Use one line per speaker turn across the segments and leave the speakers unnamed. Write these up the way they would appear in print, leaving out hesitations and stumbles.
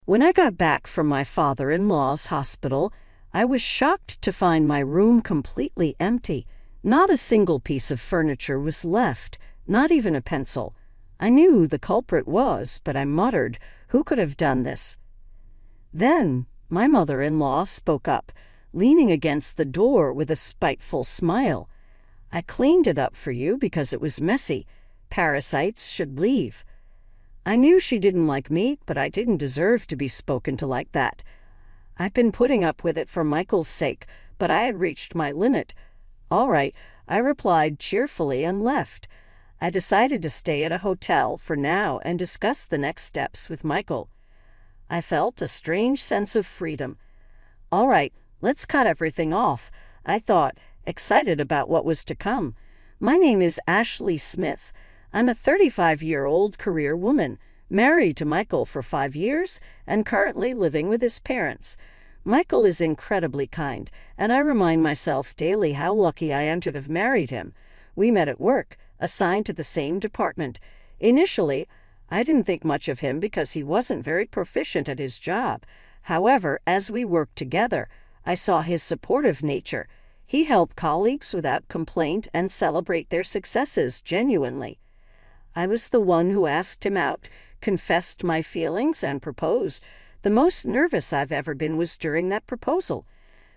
When I got back from my father-in-law's hospital, I was shocked to find my room completely empty. Not a single piece of furniture was left, not even a pencil. I knew who the culprit was, but I muttered, "Who could have done this?" Then my mother-in-law spoke up, leaning against the door with a spiteful smile. "I cleaned it up for you because it was messy. Parasites should leave." I knew she didn't like me, but I didn't deserve to be spoken to like that. I'd been putting up with it for Michael's sake, but I had reached my limit. "All right," I replied cheerfully and left. I decided to stay at a hotel for now and discuss the next steps with Michael. I felt a strange sense of freedom. "All right, let's cut everything off," I thought, excited about what was to come. "My name is Ashley Smith. I'm a 35-year-old career woman, married to Michael for 5 years and currently living with his parents. Michael is incredibly kind, and I remind myself daily how lucky I am to have married him. We met at work, assigned to the same department. Initially, I didn't think much of him because he wasn't very proficient at his job. However, as we worked together, I saw his supportive nature. He helped colleagues without complaint and celebrate their successes genuinely. I was the one who asked him out, confessed my feelings, and proposed. The most nervous I've ever been was during that proposal.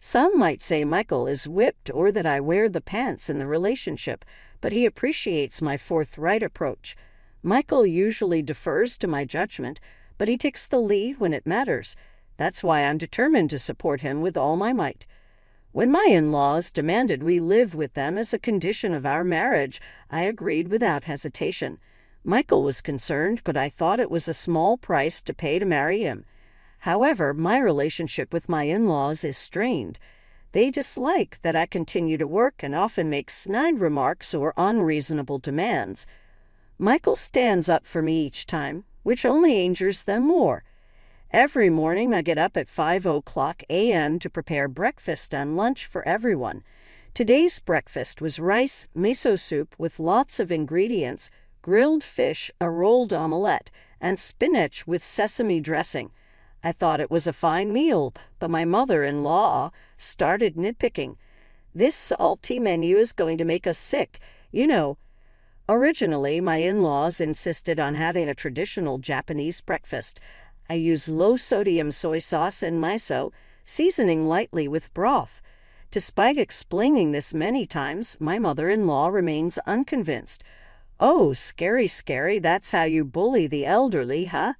Some might say Michael is whipped or that I wear the pants in the relationship, but he appreciates my forthright approach. Michael usually defers to my judgment, but he takes the lead when it matters. That's why I'm determined to support him with all my might. When my in-laws demanded we live with them as a condition of our marriage, I agreed without hesitation. Michael was concerned, but I thought it was a small price to pay to marry him. However, my relationship with my in-laws is strained. They dislike that I continue to work and often make snide remarks or unreasonable demands. Michael stands up for me each time, which only angers them more. Every morning I get up at 5:00 a.m. to prepare breakfast and lunch for everyone. Today's breakfast was rice, miso soup with lots of ingredients, grilled fish, a rolled omelette, and spinach with sesame dressing. I thought it was a fine meal, but my mother-in-law started nitpicking. "This salty menu is going to make us sick, you know." Originally, my in-laws insisted on having a traditional Japanese breakfast. I use low-sodium soy sauce and miso, seasoning lightly with broth. Despite explaining this many times, my mother-in-law remains unconvinced. "Oh, scary, that's how you bully the elderly, huh?"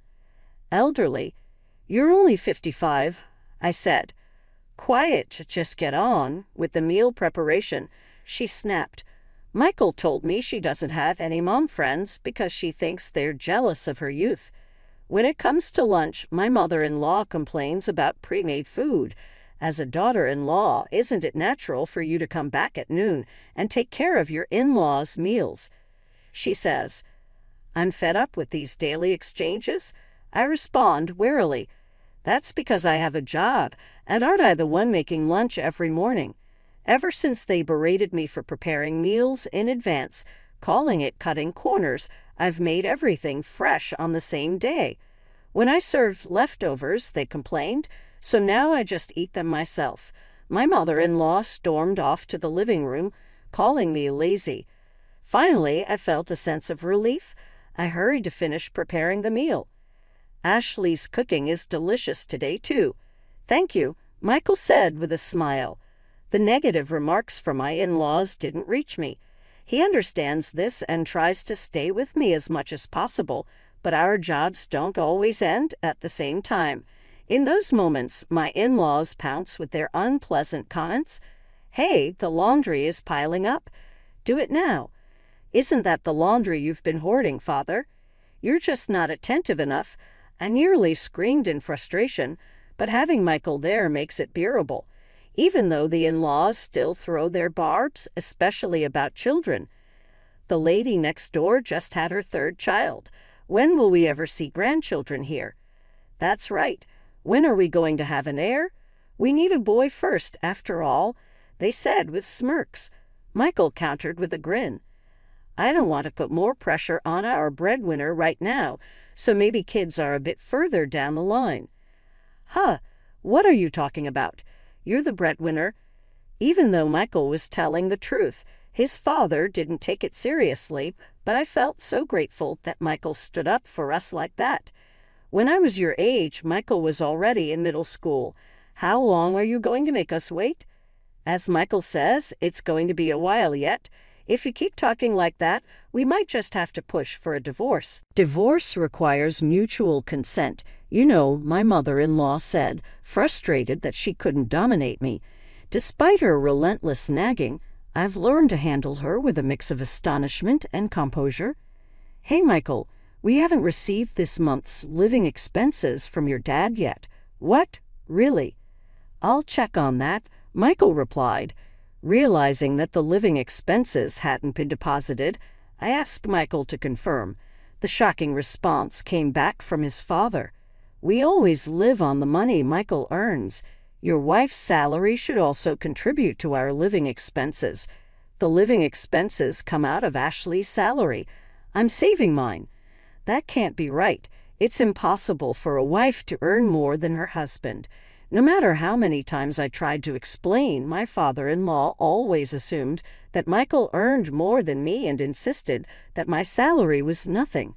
"Elderly? You're only 55, I said. "Quiet, just get on with the meal preparation," she snapped. "Michael told me she doesn't have any mom friends because she thinks they're jealous of her youth. When it comes to lunch, my mother-in-law complains about pre-made food. As a daughter-in-law, isn't it natural for you to come back at noon and take care of your in-laws' meals?" She says. I'm fed up with these daily exchanges. I respond warily. "That's because I have a job, and aren't I the one making lunch every morning?" Ever since they berated me for preparing meals in advance, calling it cutting corners, I've made everything fresh on the same day. When I served leftovers, they complained, so now I just eat them myself. My mother-in-law stormed off to the living room, calling me lazy. Finally, I felt a sense of relief. I hurried to finish preparing the meal. "Ashley's cooking is delicious today, too." "Thank you," Michael said with a smile. The negative remarks from my in-laws didn't reach me. He understands this and tries to stay with me as much as possible, but our jobs don't always end at the same time. In those moments, my in-laws pounce with their unpleasant comments. "Hey, the laundry is piling up. Do it now." "Isn't that the laundry you've been hoarding, Father?" "You're just not attentive enough." I nearly screamed in frustration, but having Michael there makes it bearable. Even though the in-laws still throw their barbs, especially about children. "The lady next door just had her 3rd child. When will we ever see grandchildren here?" "That's right. When are we going to have an heir? We need a boy first, after all," they said with smirks. Michael countered with a grin. "I don't want to put more pressure on our breadwinner right now, so maybe kids are a bit further down the line." Huh, what are you talking about? You're the breadwinner. Even though Michael was telling the truth, his father didn't take it seriously, but I felt so grateful that Michael stood up for us like that. When I was your age, Michael was already in middle school. How long are you going to make us wait? As Michael says, it's going to be a while yet. If you keep talking like that, we might just have to push for a divorce. Divorce requires mutual consent. You know, my mother-in-law said, frustrated that she couldn't dominate me. Despite her relentless nagging, I've learned to handle her with a mix of astonishment and composure. Hey, Michael, we haven't received this month's living expenses from your dad yet. What? Really? I'll check on that, Michael replied. Realizing that the living expenses hadn't been deposited, I asked Michael to confirm. The shocking response came back from his father. We always live on the money Michael earns. Your wife's salary should also contribute to our living expenses. The living expenses come out of Ashley's salary. I'm saving mine. That can't be right. It's impossible for a wife to earn more than her husband. No matter how many times I tried to explain, my father-in-law always assumed that Michael earned more than me and insisted that my salary was nothing.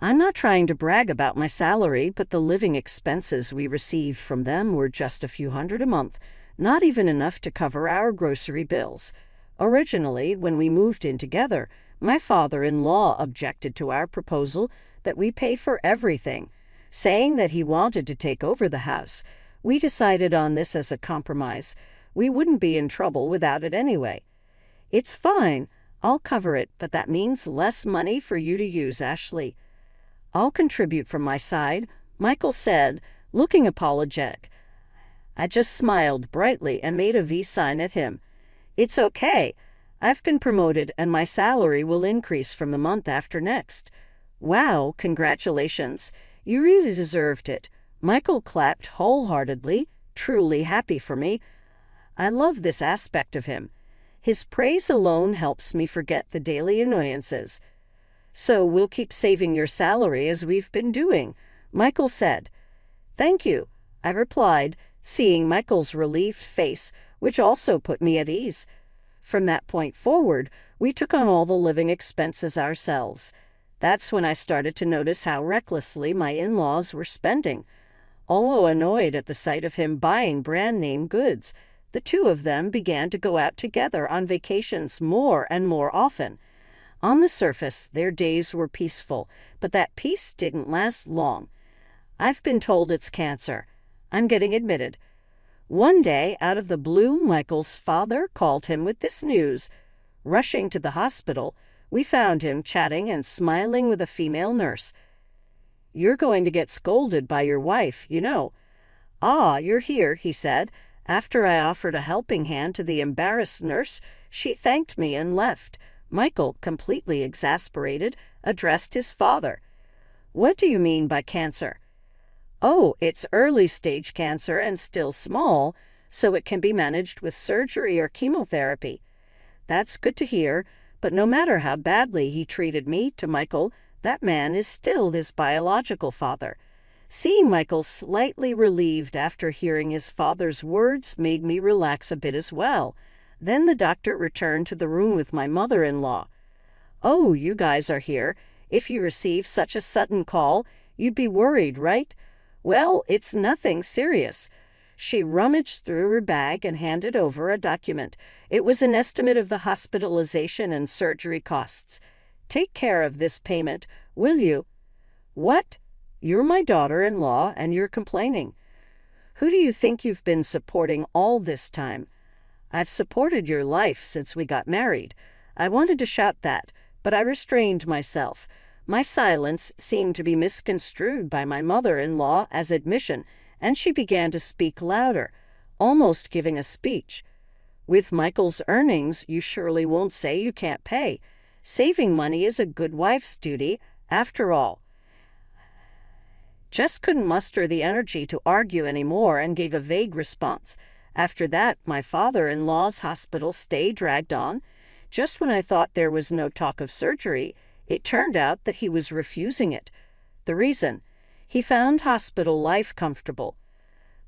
I'm not trying to brag about my salary, but the living expenses we received from them were just a few hundred a month, not even enough to cover our grocery bills. Originally, when we moved in together, my father-in-law objected to our proposal that we pay for everything, saying that he wanted to take over the house. We decided on this as a compromise. We wouldn't be in trouble without it anyway. It's fine. I'll cover it, but that means less money for you to use, Ashley. I'll contribute from my side, Michael said, looking apologetic. I just smiled brightly and made a V sign at him. It's okay. I've been promoted and my salary will increase from the month after next. Wow, congratulations. You really deserved it. Michael clapped wholeheartedly, truly happy for me. I love this aspect of him. His praise alone helps me forget the daily annoyances. So we'll keep saving your salary as we've been doing, Michael said. Thank you, I replied, seeing Michael's relieved face, which also put me at ease. From that point forward, we took on all the living expenses ourselves. That's when I started to notice how recklessly my in-laws were spending. Although annoyed at the sight of him buying brand-name goods, the two of them began to go out together on vacations more and more often. On the surface, their days were peaceful, but that peace didn't last long. I've been told it's cancer. I'm getting admitted. One day, out of the blue, Michael's father called him with this news. Rushing to the hospital, we found him chatting and smiling with a female nurse. You're going to get scolded by your wife, you know. Ah, you're here, he said. After I offered a helping hand to the embarrassed nurse, she thanked me and left. Michael, completely exasperated, addressed his father. What do you mean by cancer? Oh, it's early-stage cancer and still small, so it can be managed with surgery or chemotherapy. That's good to hear, but no matter how badly he treated me to Michael, that man is still his biological father. Seeing Michael slightly relieved after hearing his father's words made me relax a bit as well. Then the doctor returned to the room with my mother-in-law. Oh, you guys are here. If you receive such a sudden call, you'd be worried, right? Well, it's nothing serious. She rummaged through her bag and handed over a document. It was an estimate of the hospitalization and surgery costs. Take care of this payment, will you? What? You're my daughter-in-law and you're complaining. Who do you think you've been supporting all this time? I've supported your life since we got married. I wanted to shout that, but I restrained myself. My silence seemed to be misconstrued by my mother-in-law as admission, and she began to speak louder, almost giving a speech. With Michael's earnings, you surely won't say you can't pay. Saving money is a good wife's duty, after all. Just couldn't muster the energy to argue anymore and gave a vague response. After that, my father-in-law's hospital stay dragged on. Just when I thought there was no talk of surgery, it turned out that he was refusing it. The reason? He found hospital life comfortable.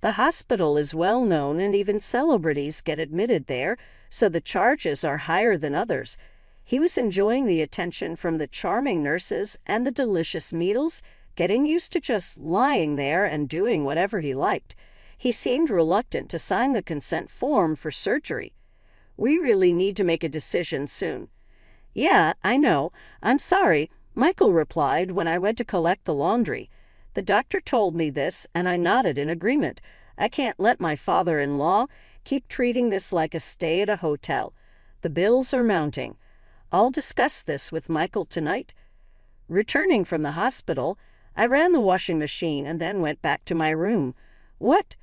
The hospital is well known and even celebrities get admitted there, so the charges are higher than others. He was enjoying the attention from the charming nurses and the delicious meals, getting used to just lying there and doing whatever he liked. He seemed reluctant to sign the consent form for surgery. We really need to make a decision soon. Yeah, I know. I'm sorry, Michael replied when I went to collect the laundry. The doctor told me this, and I nodded in agreement. I can't let my father-in-law keep treating this like a stay at a hotel. The bills are mounting. I'll discuss this with Michael tonight. Returning from the hospital, I ran the washing machine and then went back to my room. What?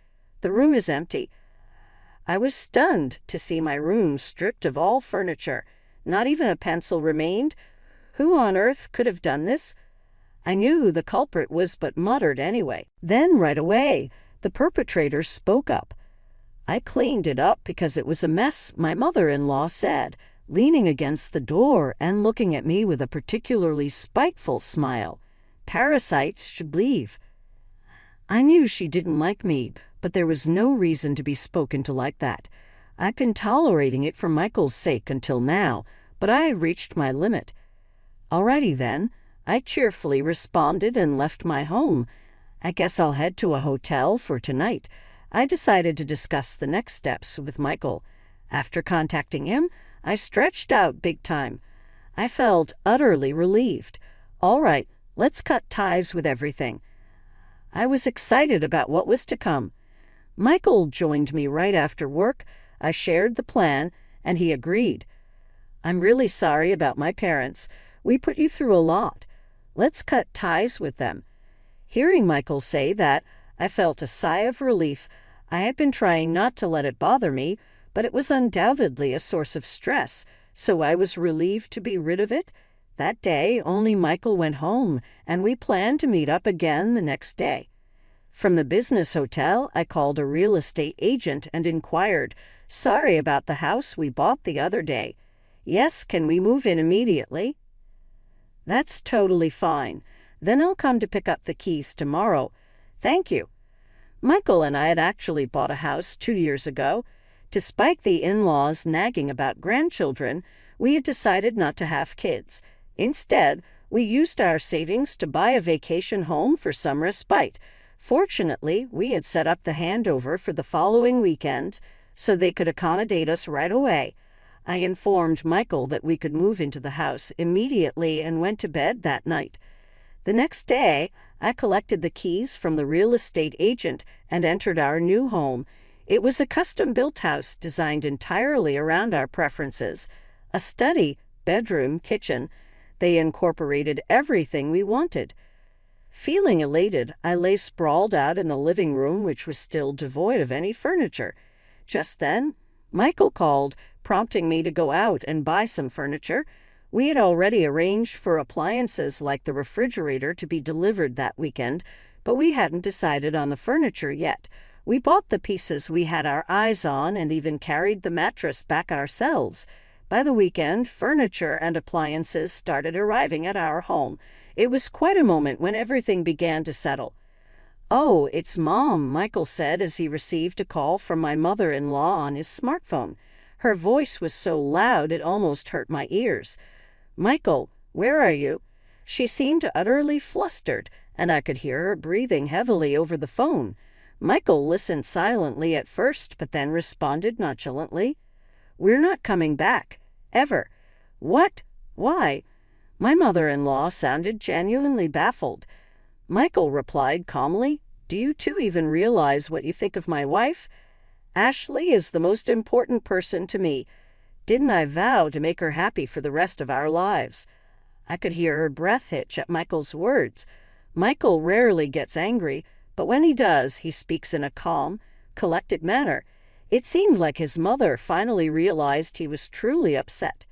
The room is empty. I was stunned to see my room stripped of all furniture. Not even a pencil remained. Who on earth could have done this? I knew who the culprit was, but muttered anyway. Then, right away, the perpetrator spoke up. I cleaned it up because it was a mess, my mother-in-law said, leaning against the door and looking at me with a particularly spiteful smile. Parasites should leave. I knew she didn't like me, but there was no reason to be spoken to like that. I'd been tolerating it for Michael's sake until now, but I had reached my limit. Alrighty then, I cheerfully responded and left my home. I guess I'll head to a hotel for tonight. I decided to discuss the next steps with Michael. After contacting him, I stretched out big time. I felt utterly relieved. All right, let's cut ties with everything. I was excited about what was to come. Michael joined me right after work. I shared the plan, and he agreed. I'm really sorry about my parents. We put you through a lot. Let's cut ties with them. Hearing Michael say that, I felt a sigh of relief. I had been trying not to let it bother me, but it was undoubtedly a source of stress, so I was relieved to be rid of it. That day, only Michael went home, and we planned to meet up again the next day. From the business hotel, I called a real estate agent and inquired, "Sorry about the house we bought the other day. Yes, can we move in immediately?" "That's totally fine. Then I'll come to pick up the keys tomorrow. Thank you." Michael and I had actually bought a house 2 years ago. Despite the in-laws nagging about grandchildren, we had decided not to have kids. Instead, we used our savings to buy a vacation home for some respite. Fortunately, we had set up the handover for the following weekend, so they could accommodate us right away. I informed Michael that we could move into the house immediately and went to bed that night. The next day, I collected the keys from the real estate agent and entered our new home. It was a custom-built house designed entirely around our preferences. A study, bedroom, kitchen. They incorporated everything we wanted. Feeling elated, I lay sprawled out in the living room, which was still devoid of any furniture. Just then, Michael called, prompting me to go out and buy some furniture. We had already arranged for appliances like the refrigerator to be delivered that weekend, but we hadn't decided on the furniture yet. We bought the pieces we had our eyes on and even carried the mattress back ourselves. By the weekend, furniture and appliances started arriving at our home. It was quite a moment when everything began to settle. "Oh, it's Mom," Michael said as he received a call from my mother-in-law on his smartphone. Her voice was so loud it almost hurt my ears. "Michael, where are you?" She seemed utterly flustered, and I could hear her breathing heavily over the phone. Michael listened silently at first, but then responded nonchalantly. "We're not coming back. Ever." "What? Why?" My mother-in-law sounded genuinely baffled. Michael replied calmly, "Do you two even realize what you think of my wife? Ashley is the most important person to me. Didn't I vow to make her happy for the rest of our lives?" I could hear her breath hitch at Michael's words. Michael rarely gets angry, but when he does, he speaks in a calm, collected manner. It seemed like his mother finally realized he was truly upset.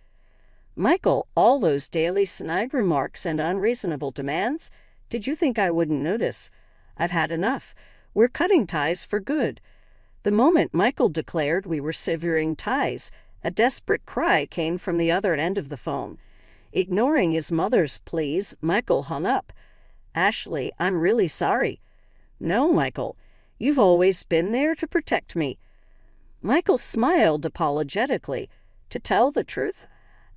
"Michael, all those daily snide remarks and unreasonable demands? Did you think I wouldn't notice? I've had enough. We're cutting ties for good." The moment Michael declared we were severing ties, a desperate cry came from the other end of the phone. Ignoring his mother's pleas, Michael hung up. "Ashley, I'm really sorry." "No, Michael. You've always been there to protect me." Michael smiled apologetically. To tell the truth,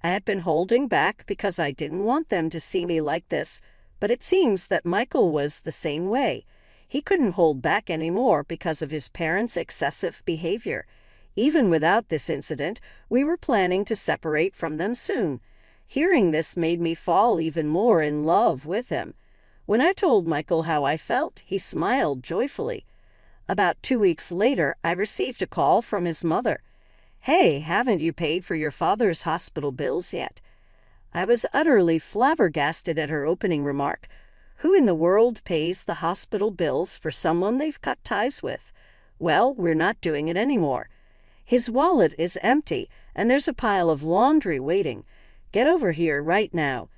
I had been holding back because I didn't want them to see me like this, but it seems that Michael was the same way. He couldn't hold back anymore because of his parents' excessive behavior. Even without this incident, we were planning to separate from them soon. Hearing this made me fall even more in love with him. When I told Michael how I felt, he smiled joyfully. About 2 weeks later, I received a call from his mother. "Hey, haven't you paid for your father's hospital bills yet?" I was utterly flabbergasted at her opening remark. Who in the world pays the hospital bills for someone they've cut ties with? Well, we're not doing it anymore. His wallet is empty, and there's a pile of laundry waiting. Get over here right now.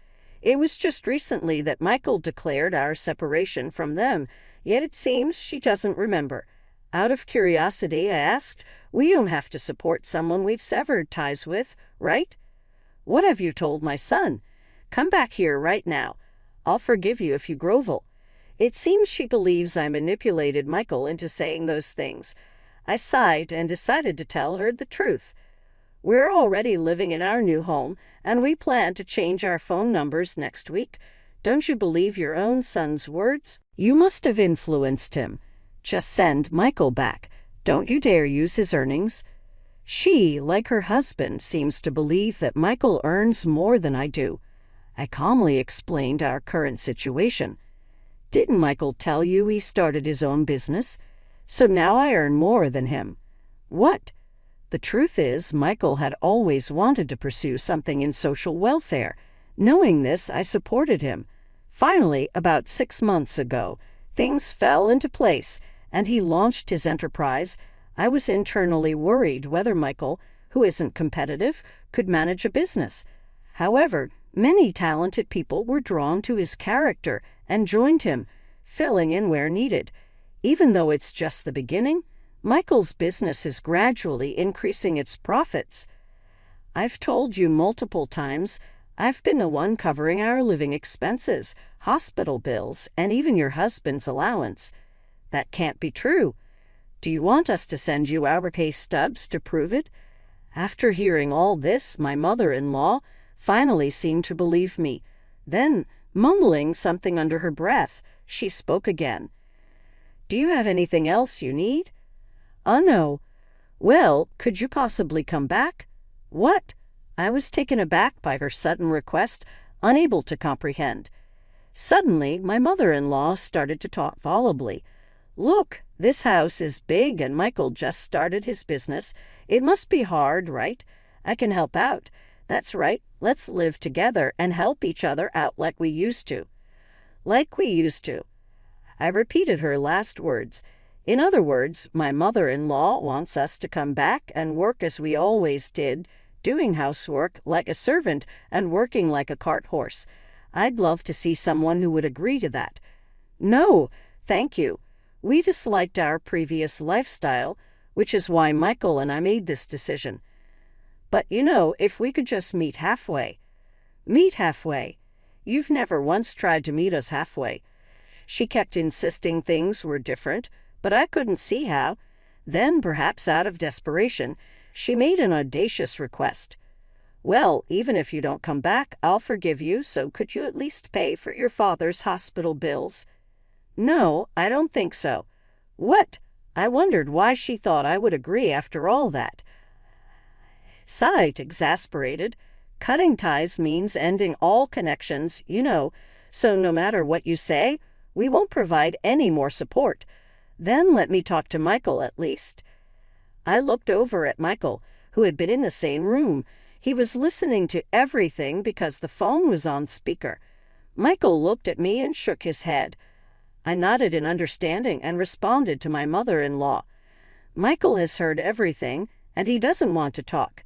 It was just recently that Michael declared our separation from them, yet it seems she doesn't remember. Out of curiosity, I asked, "We don't have to support someone we've severed ties with, right?" "What have you told my son? Come back here right now. I'll forgive you if you grovel." It seems she believes I manipulated Michael into saying those things. I sighed and decided to tell her the truth. We're already living in our new home, and we plan to change our phone numbers next week. Don't you believe your own son's words? You must have influenced him. Just send Michael back. Don't you dare use his earnings. She, like her husband, seems to believe that Michael earns more than I do. I calmly explained our current situation. Didn't Michael tell you he started his own business? So now I earn more than him. What? The truth is, Michael had always wanted to pursue something in social welfare. Knowing this, I supported him. Finally, about 6 months ago, things fell into place, and he launched his enterprise. I was internally worried whether Michael, who isn't competitive, could manage a business. However, many talented people were drawn to his character and joined him, filling in where needed. Even though it's just the beginning, Michael's business is gradually increasing its profits. I've told you multiple times, I've been the one covering our living expenses, hospital bills, and even your husband's allowance. That can't be true. Do you want us to send you our pay stubs to prove it? After hearing all this, my mother-in-law finally seemed to believe me. Then, mumbling something under her breath, she spoke again. "Do you have anything else you need?" No." "Well, could you possibly come back?" "What?" I was taken aback by her sudden request, unable to comprehend. Suddenly, my mother-in-law started to talk volubly. "Look, this house is big and Michael just started his business. It must be hard, right? I can help out. That's right, let's live together and help each other out like we used to." Like we used to. I repeated her last words. In other words, my mother-in-law wants us to come back and work as we always did, doing housework like a servant and working like a cart horse. I'd love to see someone who would agree to that. No, thank you. We disliked our previous lifestyle, which is why Michael and I made this decision. But if we could just meet halfway. Meet halfway? You've never once tried to meet us halfway. She kept insisting things were different, but I couldn't see how. Then, perhaps out of desperation, she made an audacious request. "Well, even if you don't come back, I'll forgive you, so could you at least pay for your father's hospital bills?" "No, I don't think so." "What?" I wondered why she thought I would agree after all that. Sighed, exasperated. Cutting ties means ending all connections, so no matter what you say, we won't provide any more support. Then let me talk to Michael at least. I looked over at Michael, who had been in the same room. He was listening to everything because the phone was on speaker. Michael looked at me and shook his head. I nodded in understanding and responded to my mother-in-law. Michael has heard everything, and he doesn't want to talk.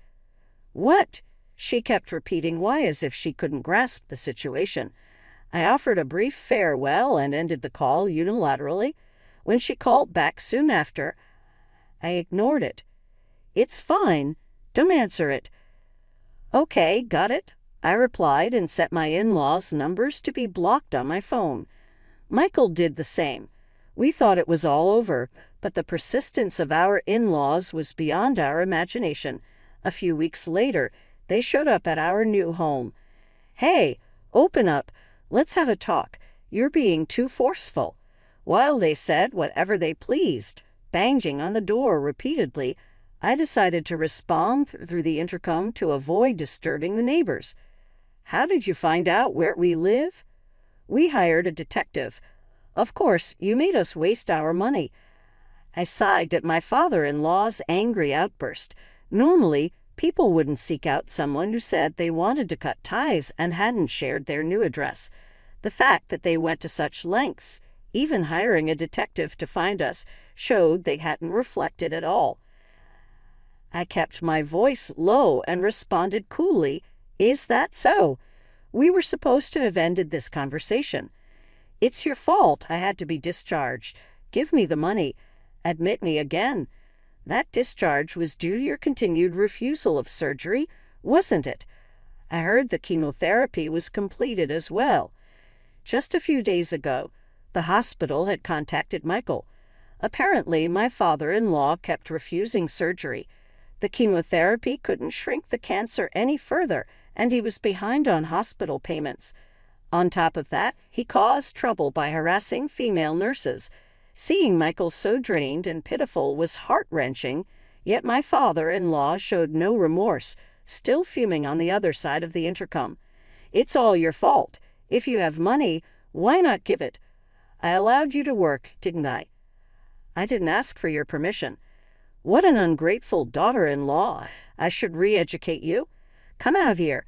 What? She kept repeating why as if she couldn't grasp the situation. I offered a brief farewell and ended the call unilaterally. When she called back soon after, I ignored it. "It's fine. Don't answer it." "Okay, got it," I replied and set my in-laws' numbers to be blocked on my phone. Michael did the same. We thought it was all over, but the persistence of our in-laws was beyond our imagination. A few weeks later, they showed up at our new home. "Hey, open up. Let's have a talk. You're being too forceful." While they said whatever they pleased, banging on the door repeatedly, I decided to respond through the intercom to avoid disturbing the neighbors. "How did you find out where we live?" "We hired a detective. Of course, you made us waste our money." I sighed at my father-in-law's angry outburst. Normally, people wouldn't seek out someone who said they wanted to cut ties and hadn't shared their new address. The fact that they went to such lengths, even hiring a detective to find us, showed they hadn't reflected at all. I kept my voice low and responded coolly, "Is that so? We were supposed to have ended this conversation. It's your fault I had to be discharged. Give me the money. Admit me again. That discharge was due to your continued refusal of surgery, wasn't it? I heard the chemotherapy was completed as well." Just a few days ago, the hospital had contacted Michael. Apparently, my father-in-law kept refusing surgery. The chemotherapy couldn't shrink the cancer any further, and he was behind on hospital payments. On top of that, he caused trouble by harassing female nurses. Seeing Michael so drained and pitiful was heart-wrenching, yet my father-in-law showed no remorse, still fuming on the other side of the intercom. "It's all your fault. If you have money, why not give it? I allowed you to work, didn't I?" "I didn't ask for your permission." "What an ungrateful daughter-in-law. I should re-educate you. Come out here."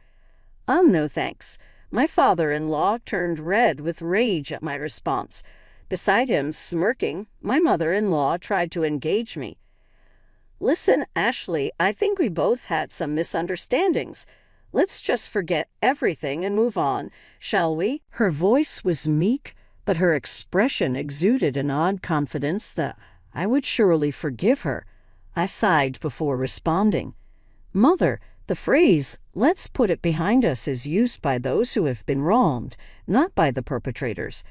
No thanks." My father-in-law turned red with rage at my response. Beside him, smirking, my mother-in-law tried to engage me. "Listen, Ashley, I think we both had some misunderstandings. Let's just forget everything and move on, shall we?" Her voice was meek, but her expression exuded an odd confidence that I would surely forgive her. I sighed before responding. "Mother, the phrase, 'let's put it behind us,' is used by those who have been wronged, not by the perpetrators.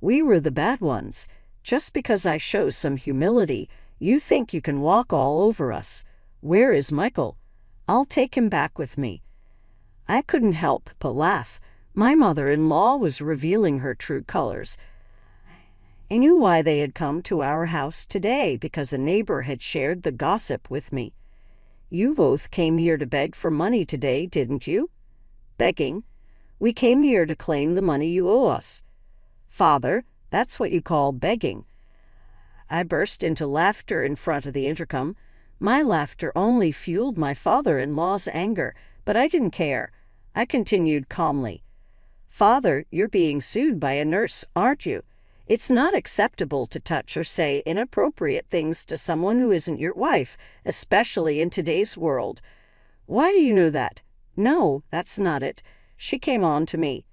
We were the bad ones. Just because I show some humility, you think you can walk all over us. Where is Michael? I'll take him back with me." I couldn't help but laugh. My mother-in-law was revealing her true colors. I knew why they had come to our house today, because a neighbor had shared the gossip with me. "You both came here to beg for money today, didn't you?" "Begging? We came here to claim the money you owe us." "Father, that's what you call begging." I burst into laughter in front of the intercom. My laughter only fueled my father-in-law's anger, but I didn't care. I continued calmly. "Father, you're being sued by a nurse, aren't you? It's not acceptable to touch or say inappropriate things to someone who isn't your wife, especially in today's world." "Why do you know that?" "No, that's not it. She came on to me."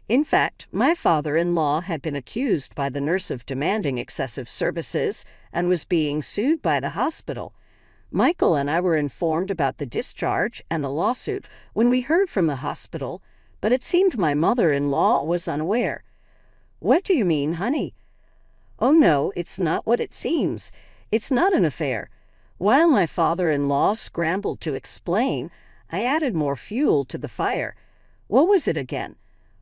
In fact, my father-in-law had been accused by the nurse of demanding excessive services and was being sued by the hospital. Michael and I were informed about the discharge and the lawsuit when we heard from the hospital, but it seemed my mother-in-law was unaware. "What do you mean, honey?" "Oh no, it's not what it seems. It's not an affair." While my father-in-law scrambled to explain, I added more fuel to the fire. "What was it again?"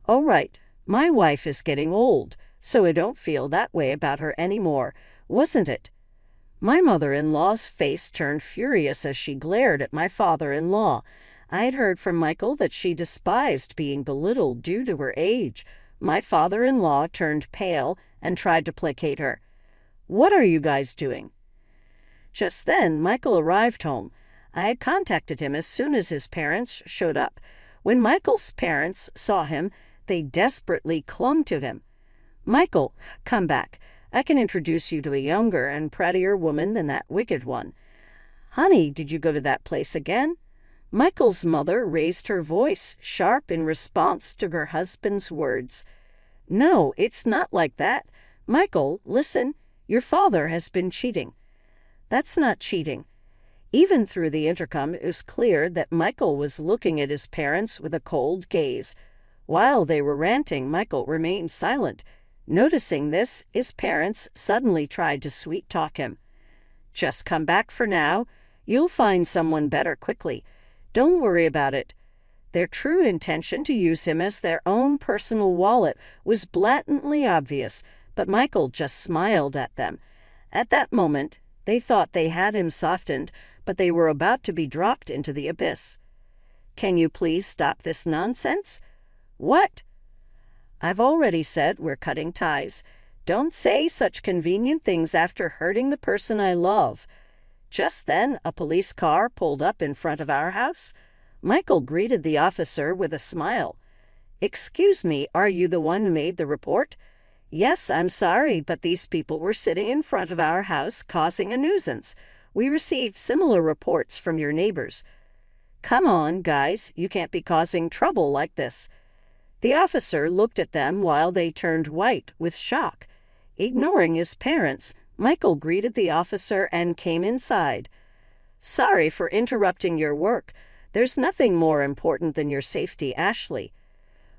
"Oh right, my wife is getting old, so I don't feel that way about her anymore, wasn't it?" My mother-in-law's face turned furious as she glared at my father-in-law. I had heard from Michael that she despised being belittled due to her age. My father-in-law turned pale and tried to placate her. "What are you guys doing?" Just then, Michael arrived home. I had contacted him as soon as his parents showed up. When Michael's parents saw him, they desperately clung to him. "Michael, come back. I can introduce you to a younger and prettier woman than that wicked one." "Honey, did you go to that place again?" Michael's mother raised her voice, sharp in response to her husband's words. "No, it's not like that. Michael, listen. Your father has been cheating." "That's not cheating." Even through the intercom, it was clear that Michael was looking at his parents with a cold gaze. While they were ranting, Michael remained silent. Noticing this, his parents suddenly tried to sweet-talk him. "Just come back for now. You'll find someone better quickly. Don't worry about it." Their true intention to use him as their own personal wallet was blatantly obvious, but Michael just smiled at them. At that moment, they thought they had him softened, but they were about to be dropped into the abyss. "Can you please stop this nonsense?" "What?" "I've already said we're cutting ties. Don't say such convenient things after hurting the person I love." Just then, a police car pulled up in front of our house. Michael greeted the officer with a smile. "Excuse me, are you the one who made the report?" "Yes, I'm sorry, but these people were sitting in front of our house causing a nuisance. We received similar reports from your neighbors." "Come on, guys, you can't be causing trouble like this." The officer looked at them while they turned white with shock. Ignoring his parents, Michael greeted the officer and came inside. "Sorry for interrupting your work. There's nothing more important than your safety, Ashley."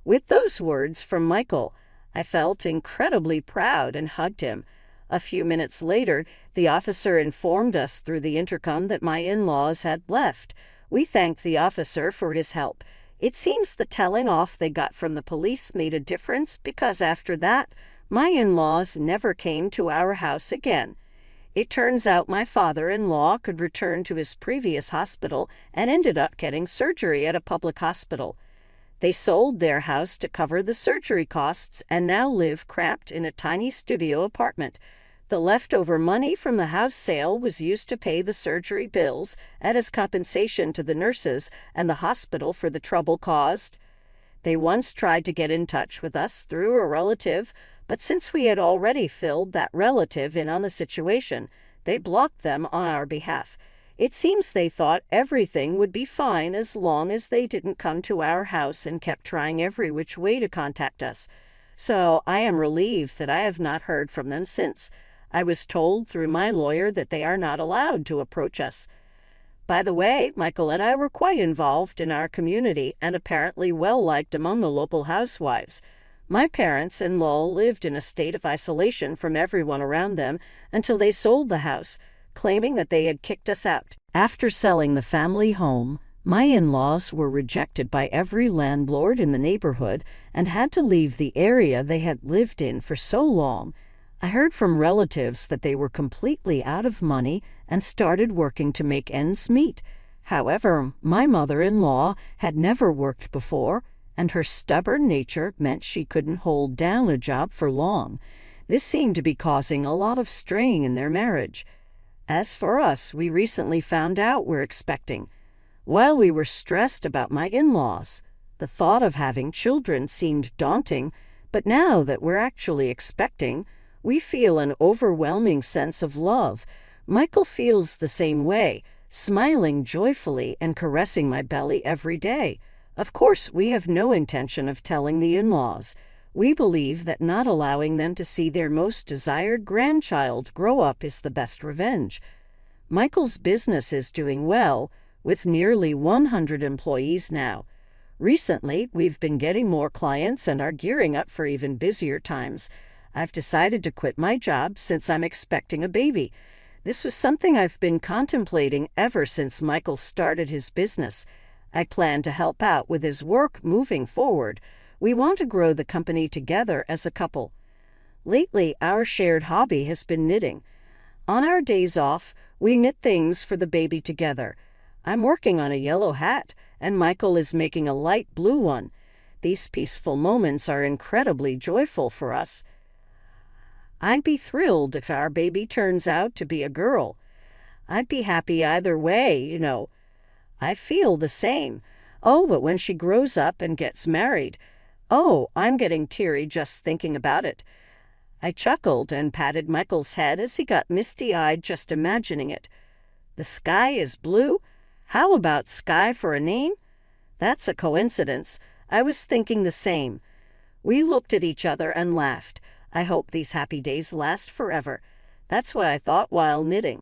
With those words from Michael, I felt incredibly proud and hugged him. A few minutes later, the officer informed us through the intercom that my in-laws had left. We thanked the officer for his help. It seems the telling off they got from the police made a difference because after that, my in-laws never came to our house again. It turns out my father-in-law could return to his previous hospital and ended up getting surgery at a public hospital. They sold their house to cover the surgery costs and now live cramped in a tiny studio apartment. The leftover money from the house sale was used to pay the surgery bills and as compensation to the nurses and the hospital for the trouble caused. They once tried to get in touch with us through a relative, but since we had already filled that relative in on the situation, they blocked them on our behalf. It seems they thought everything would be fine as long as they didn't come to our house and kept trying every which way to contact us. So I am relieved that I have not heard from them since. I was told through my lawyer that they are not allowed to approach us. By the way, Michael and I were quite involved in our community and apparently well-liked among the local housewives. My parents-in-law lived in a state of isolation from everyone around them until they sold the house, claiming that they had kicked us out. After selling the family home, my in-laws were rejected by every landlord in the neighborhood and had to leave the area they had lived in for so long. I heard from relatives that they were completely out of money and started working to make ends meet. However, my mother-in-law had never worked before, and her stubborn nature meant she couldn't hold down a job for long. This seemed to be causing a lot of strain in their marriage. As for us, we recently found out we're expecting. While we were stressed about my in-laws, the thought of having children seemed daunting, but now that we're actually expecting, we feel an overwhelming sense of love. Michael feels the same way, smiling joyfully and caressing my belly every day. Of course, we have no intention of telling the in-laws. We believe that not allowing them to see their most desired grandchild grow up is the best revenge. Michael's business is doing well, with nearly 100 employees now. Recently, we've been getting more clients and are gearing up for even busier times. I've decided to quit my job since I'm expecting a baby. This was something I've been contemplating ever since Michael started his business. I plan to help out with his work moving forward. We want to grow the company together as a couple. Lately, our shared hobby has been knitting. On our days off, we knit things for the baby together. I'm working on a yellow hat, and Michael is making a light blue one. These peaceful moments are incredibly joyful for us. I'd be thrilled if our baby turns out to be a girl. I'd be happy either way. I feel the same. Oh, but when she grows up and gets married, I'm getting teary just thinking about it. I chuckled and patted Michael's head as he got misty-eyed just imagining it. The sky is blue? How about Sky for a name? That's a coincidence. I was thinking the same. We looked at each other and laughed. I hope these happy days last forever. That's what I thought while knitting.